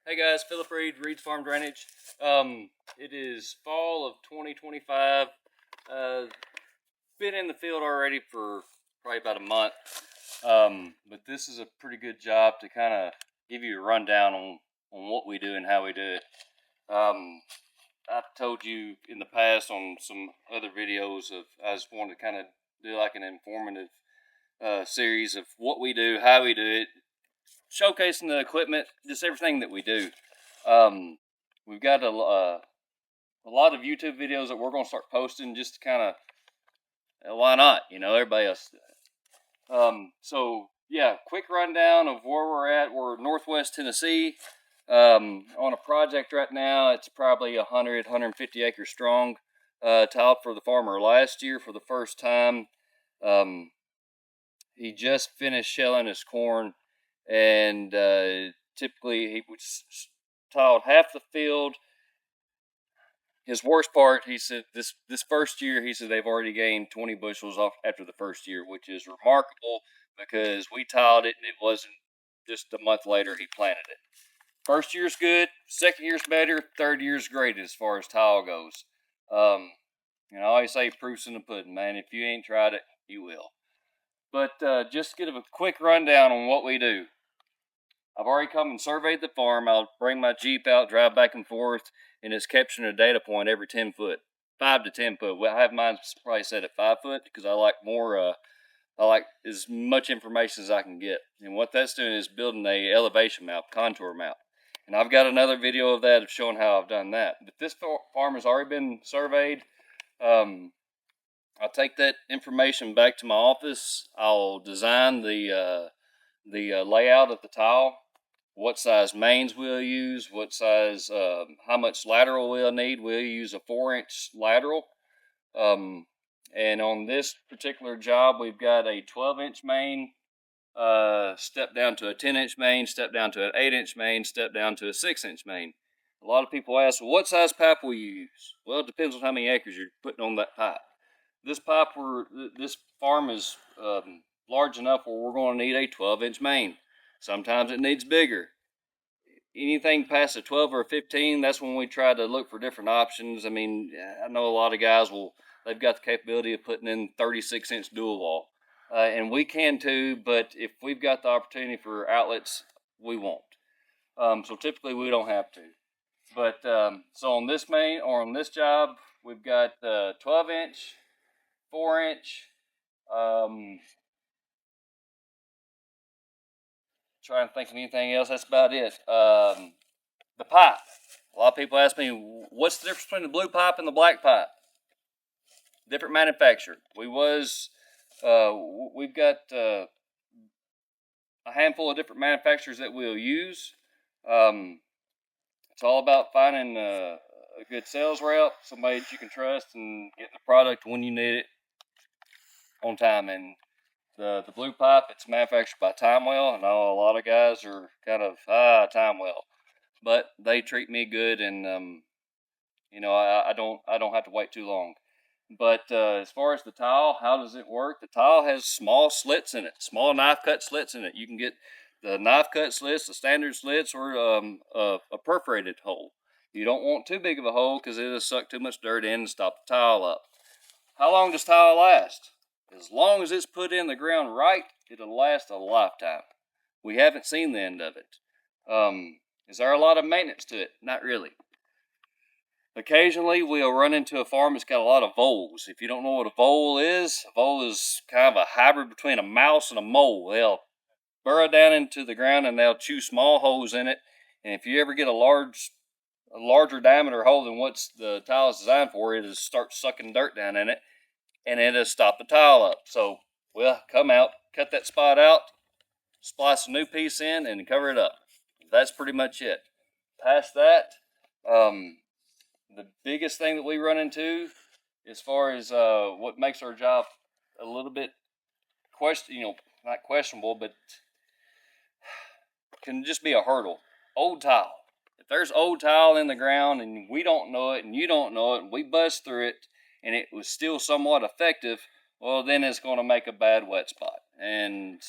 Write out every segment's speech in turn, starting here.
Hey guys, Philip Reed, Reed's Farm Drainage. It is fall of 2025. Been in the field already for probably about a month. But this is a pretty good job to kind of give you a rundown on what we do and how we do it. I've told you in the past on some other videos of I just wanted to kind of do like an informative series of what we do, how we do it, showcasing the equipment, just everything that we do. We've got a lot of YouTube videos that we're going to start posting just to kind of, why not? Everybody else. So yeah, quick rundown of where we're at. We're Northwest Tennessee on a project right now. It's probably 150 acres strong. Tiled for the farmer last year for the first time. He just finished shelling his corn, and typically he would tiled half the field. His worst part, he said, this first year, he said they've already gained 20 bushels off after the first year, which is remarkable because we tiled it and it wasn't just a month later he planted it. First year's good, second year's better, third year's great as far as tile goes. I always say proof's in the pudding, man. If you ain't tried it, you will. But just to give a quick rundown on what we do. I've already come and surveyed the farm. I'll bring my Jeep out, drive back and forth, and it's capturing a data point every 10 foot, 5 to 10 foot. Well, I have mine probably set at 5 foot because I like more, I like as much information as I can get. And what that's doing is building a elevation map, contour map. And I've got another video of that of showing how I've done that. But this farm has already been surveyed. I'll take that information back to my office. I'll design the layout of the tile, what size mains we'll use, what size, how much lateral we'll need. We'll use a 4-inch lateral. And on this particular job, we've got a 12-inch main, step down to a 10-inch main, step down to an 8-inch main, step down to a 6-inch main. A lot of people ask, well, what size pipe will you use? Well, it depends on how many acres you're putting on that pipe. This farm is large enough where we're going to need a 12-inch main. Sometimes it needs bigger. Anything past a 12 or a 15, that's when we try to look for different options. I mean, I know a lot of guys they've got the capability of putting in 36-inch dual wall. And we can too, but if we've got the opportunity for outlets, we won't. So typically we don't have to. But so on this main or on this job, we've got 12-inch, 4-inch, trying to think of anything else. That's about it. The pipe. A lot of people ask me, what's the difference between the blue pipe and the black pipe? Different manufacturer. We've got a handful of different manufacturers that we'll use. It's all about finding a good sales rep, somebody that you can trust, and getting the product when you need it on time. And the blue pipe, it's manufactured by Timewell. I know a lot of guys are kind of Timewell, but they treat me good, and I don't have to wait too long. But as far as the tile, how does it work? The tile has small slits in it, small knife cut slits in it. You can get the knife cut slits, the standard slits, or a perforated hole. You don't want too big of a hole because it'll suck too much dirt in and stop the tile up. How long does tile last? As long as it's put in the ground right, it'll last a lifetime. We haven't seen the end of it. Is there a lot of maintenance to it? Not really. Occasionally, we'll run into a farm that's got a lot of voles. If you don't know what a vole is kind of a hybrid between a mouse and a mole. They'll burrow down into the ground and they'll chew small holes in it. And if you ever get a larger diameter hole than what the tile is designed for, it'll start sucking dirt down in it, and it'll stop the tile up. So we'll come out, cut that spot out, splice a new piece in, and cover it up. That's pretty much it. Past that, the biggest thing that we run into as far as what makes our job a little bit not questionable, but can just be a hurdle. Old tile. If there's old tile in the ground and we don't know it and you don't know it and we bust through it and it was still somewhat effective, well, then it's going to make a bad wet spot. And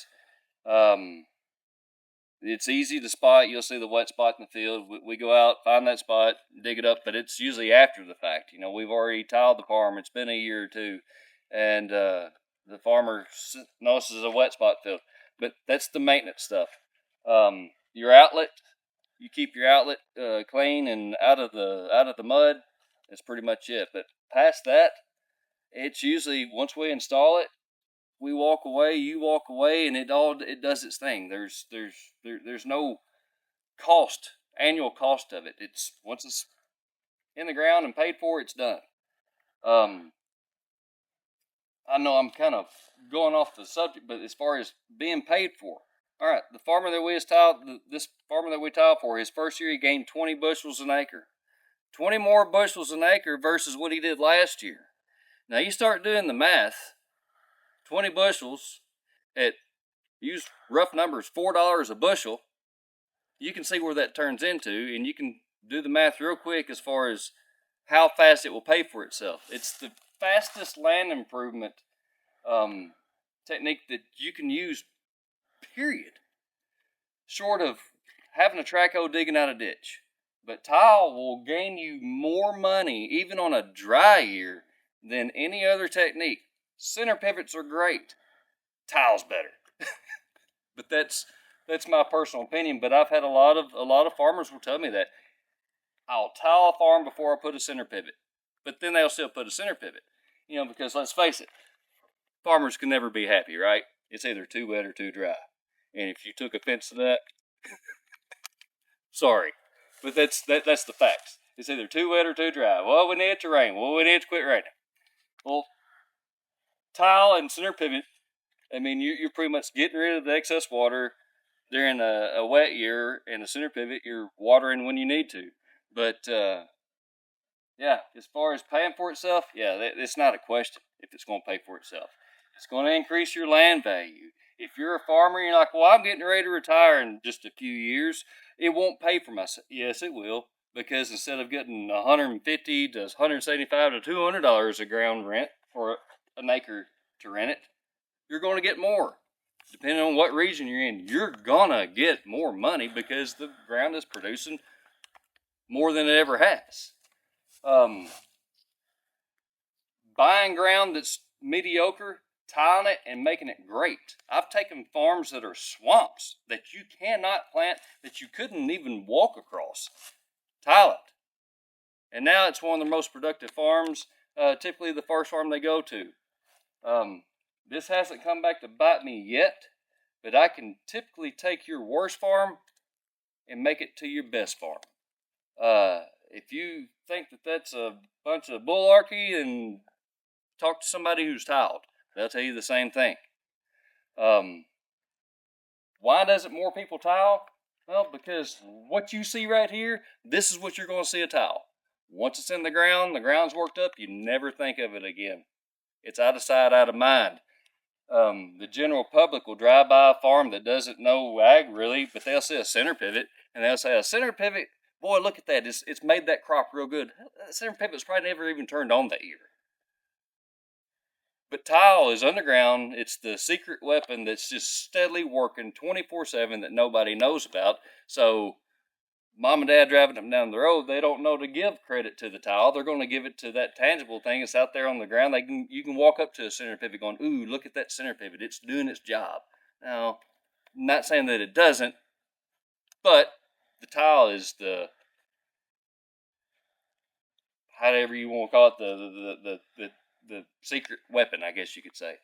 It's easy to spot. You'll see the wet spot in the field. We go out, find that spot, dig it up, but it's usually after the fact. We've already tiled the farm. It's been a year or two, and the farmer notices a wet spot field. But that's the maintenance stuff. Your outlet, you keep your outlet clean and out of the mud. That's pretty much it. But past that, it's usually once we install it, we walk away, you walk away, and it does its thing. There's no annual cost of it. It's once it's in the ground and paid for, it's done. Um, I know I'm kind of going off the subject, but as far as being paid for, all right, the farmer that we tiled, this farmer that we tiled for, his first year he gained 20 bushels an acre, 20 more bushels an acre versus what he did last year. Now you start doing the math. 20 bushels at, use rough numbers, $4 a bushel. You can see where that turns into, and you can do the math real quick as far as how fast it will pay for itself. It's the fastest land improvement technique that you can use, period, short of having a track hoe digging out a ditch. But tile will gain you more money, even on a dry year, than any other technique. Center pivots are great. Tile's better. But that's my personal opinion. But I've had a lot of farmers will tell me that I'll tile a farm before I put a center pivot, but then they'll still put a center pivot. Because let's face it, farmers can never be happy, right? It's either too wet or too dry. And if you took offense to that, sorry, but that's the facts. It's either too wet or too dry. Well, we need it to rain. Well, we need it to quit raining. Well, tile and center pivot, I mean, you're pretty much getting rid of the excess water during a wet year, and a center pivot, you're watering when you need to. But yeah, as far as paying for itself, yeah, it's not a question if it's going to pay for itself. It's going to increase your land value. If you're a farmer, you're like, well, I'm getting ready to retire in just a few years. It won't pay for myself. Yes, it will, because instead of getting $150 to $175 to $200 a ground rent for an acre to rent it, you're going to get more. Depending on what region you're in, you're going to get more money because the ground is producing more than it ever has. Buying ground that's mediocre, tiling it, and making it great. I've taken farms that are swamps that you cannot plant, that you couldn't even walk across. Tile it. And now it's one of the most productive farms, typically the first farm they go to. This hasn't come back to bite me yet, but I can typically take your worst farm and make it to your best farm. If you think that that's a bunch of bullarchy, and talk to somebody who's tiled. They'll tell you the same thing. Why doesn't more people tile? Well, because what you see right here, this is what you're going to see a tile. Once it's in the ground's worked up, you never think of it again. It's out of sight, out of mind. The general public will drive by a farm that doesn't know ag really, but they'll see a center pivot, and they'll say, a center pivot, boy, look at that. It's made that crop real good. That center pivot's probably never even turned on that year. But tile is underground. It's the secret weapon that's just steadily working 24/7 that nobody knows about. So mom and dad driving them down the road, they don't know to give credit to the tile. They're going to give it to that tangible thing that's out there on the ground. You can walk up to a center pivot going, ooh, look at that center pivot. It's doing its job. Now, I'm not saying that it doesn't, but the tile is the, however you want to call it, the secret weapon, I guess you could say.